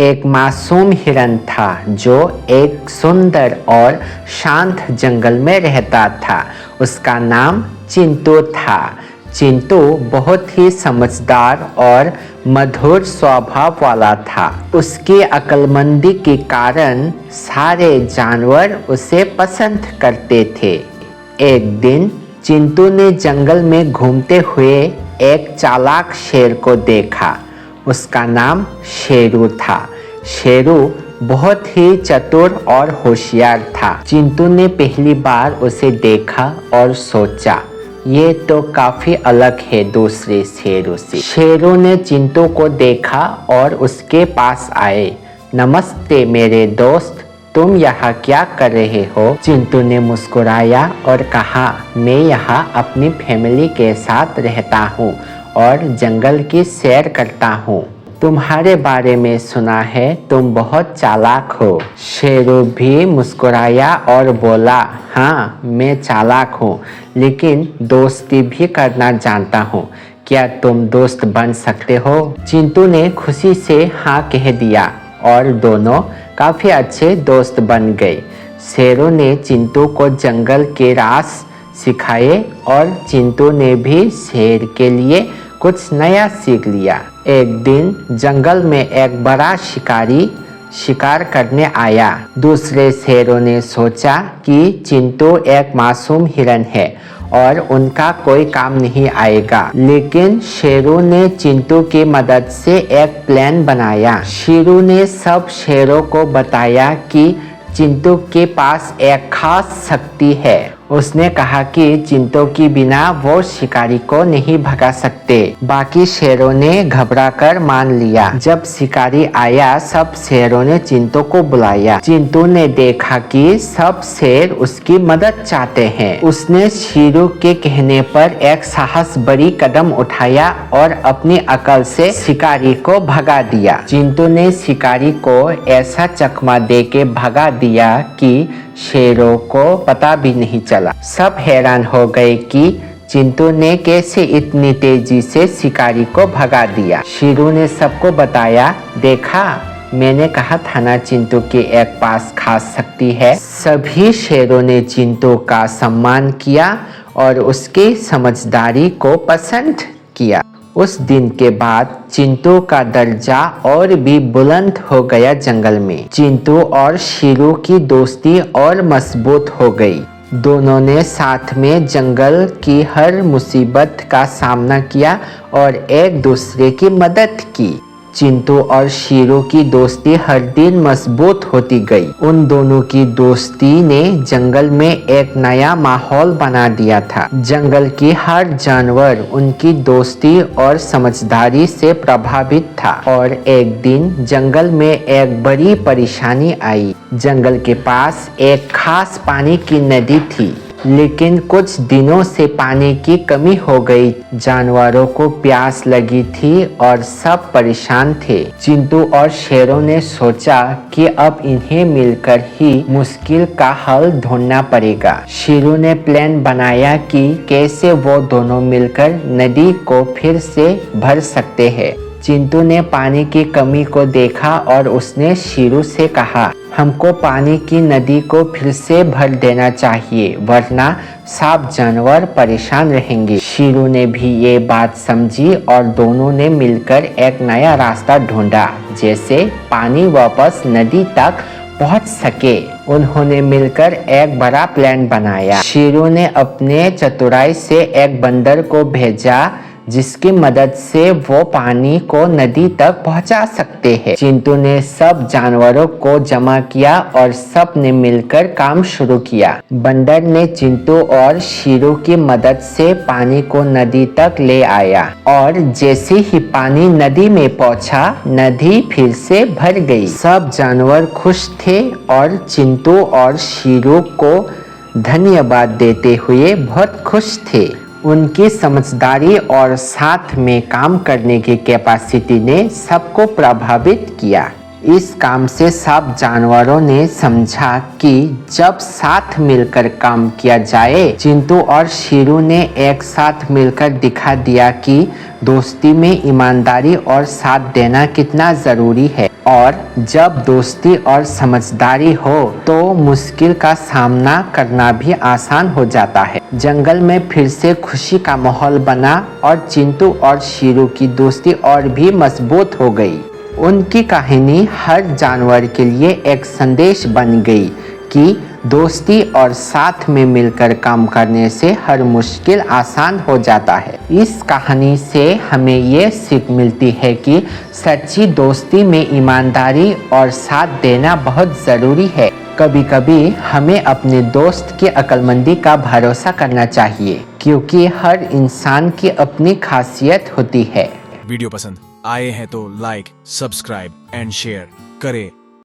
एक मासूम हिरन था जो एक सुंदर और शांत जंगल में रहता था। उसका नाम चिंटू था। चिंटू बहुत ही समझदार और मधुर स्वभाव वाला था। उसकी अक्लमंदी के कारण सारे जानवर उसे पसंद करते थे। एक दिन चिंटू ने जंगल में घूमते हुए एक चालाक शेर को देखा। उसका नाम शेरू था। शेरू बहुत ही चतुर और होशियार था। चिंटू ने पहली बार उसे देखा और सोचा, ये तो काफी अलग है दूसरे शेरों से। शेरू ने चिंटू को देखा और उसके पास आए। नमस्ते मेरे दोस्त, तुम यहाँ क्या कर रहे हो? चिंटू ने मुस्कुराया और कहा, मैं यहाँ अपनी फैमिली के साथ रहता हूँ और जंगल की सैर करता हूँ। तुम्हारे बारे में सुना है, तुम बहुत चालाक हो। शेरू भी मुस्कुराया और बोला, हाँ मैं चालाक हूँ, लेकिन दोस्ती भी करना जानता हूँ। क्या तुम दोस्त बन सकते हो? चिंटू ने खुशी से हाँ कह दिया और दोनों काफ़ी अच्छे दोस्त बन गए। शेरू ने चिंटू को जंगल के राज सिखाए और चिंटू ने भी शेर के लिए कुछ नया सीख लिया। एक दिन जंगल में एक बड़ा शिकारी शिकार करने आया। दूसरे शेरों ने सोचा कि चिंटू एक मासूम हिरन है और उनका कोई काम नहीं आएगा, लेकिन शेरू ने चिंटू की मदद से एक प्लान बनाया। शेरू ने सब शेरों को बताया कि चिंटू के पास एक खास शक्ति है। उसने कहा कि चिंटू के बिना वो शिकारी को नहीं भगा सकते। बाकी शेरों ने घबराकर मान लिया। जब शिकारी आया, सब शेरों ने चिंटू को बुलाया। चिंटू ने देखा कि सब शेर उसकी मदद चाहते हैं। उसने शेरू के कहने पर एक साहस बड़ी कदम उठाया और अपनी अकल से शिकारी को भगा दिया। चिंटू ने शिकारी को ऐसा चकमा दे के भगा दिया कि शेरों को पता भी नहीं चला। सब हैरान हो गए कि चिंटू ने कैसे इतनी तेजी से शिकारी को भगा दिया। शेरू ने सबको बताया, देखा मैंने कहा था ना चिंटू के एक पास खास शक्ति है। सभी शेरों ने चिंटू का सम्मान किया और उसकी समझदारी को पसंद किया। उस दिन के बाद चिंटू का दर्जा और भी बुलंद हो गया जंगल में। चिंटू और शेरू की दोस्ती और मजबूत हो गई। दोनों ने साथ में जंगल की हर मुसीबत का सामना किया और एक दूसरे की मदद की। चिंटू और शेरू की दोस्ती हर दिन मजबूत होती गई। उन दोनों की दोस्ती ने जंगल में एक नया माहौल बना दिया था। जंगल की हर जानवर उनकी दोस्ती और समझदारी से प्रभावित था। और एक दिन जंगल में एक बड़ी परेशानी आई। जंगल के पास एक खास पानी की नदी थी, लेकिन कुछ दिनों से पानी की कमी हो गई। जानवरों को प्यास लगी थी और सब परेशान थे। चिंटू और शेरों ने सोचा कि अब इन्हें मिलकर ही मुश्किल का हल ढूंढना पड़ेगा। शेरू ने प्लान बनाया कि कैसे वो दोनों मिलकर नदी को फिर से भर सकते हैं। चिंटू ने पानी की कमी को देखा और उसने शेरू से कहा, हमको पानी की नदी को फिर से भर देना चाहिए, वरना सब जानवर परेशान रहेंगे। शेरू ने भी ये बात समझी और दोनों ने मिलकर एक नया रास्ता ढूंढा, जैसे पानी वापस नदी तक पहुंच सके। उन्होंने मिलकर एक बड़ा प्लान बनाया। शेरू ने अपने चतुराई से एक बंदर को भेजा, जिसकी मदद से वो पानी को नदी तक पहुंचा सकते हैं। चिंटू ने सब जानवरों को जमा किया और सब ने मिलकर काम शुरू किया। बंदर ने चिंटू और शेरू की मदद से पानी को नदी तक ले आया और जैसे ही पानी नदी में पहुंचा, नदी फिर से भर गई। सब जानवर खुश थे और चिंटू और शेरू को धन्यवाद देते हुए बहुत खुश थे। उनकी समझदारी और साथ में काम करने की कैपेसिटी ने सबको प्रभावित किया। इस काम से सब जानवरों ने समझा कि जब साथ मिलकर काम किया जाए। चिंटू और शीरू ने एक साथ मिलकर दिखा दिया कि दोस्ती में ईमानदारी और साथ देना कितना ज़रूरी है, और जब दोस्ती और समझदारी हो तो मुश्किल का सामना करना भी आसान हो जाता है। जंगल में फिर से खुशी का माहौल बना और चिंटू और शीरू की दोस्ती और भी मजबूत हो गई। उनकी कहानी हर जानवर के लिए एक संदेश बन गई कि दोस्ती और साथ में मिलकर काम करने से हर मुश्किल आसान हो जाता है। इस कहानी से हमें ये सीख मिलती है कि सच्ची दोस्ती में ईमानदारी और साथ देना बहुत ज़रूरी है। कभी कभी हमें अपने दोस्त की अक्लमंदी का भरोसा करना चाहिए, क्योंकि हर इंसान की अपनी खासियत होती है। वीडियो पसंद आए हैं तो लाइक, सब्सक्राइब एंड शेयर करें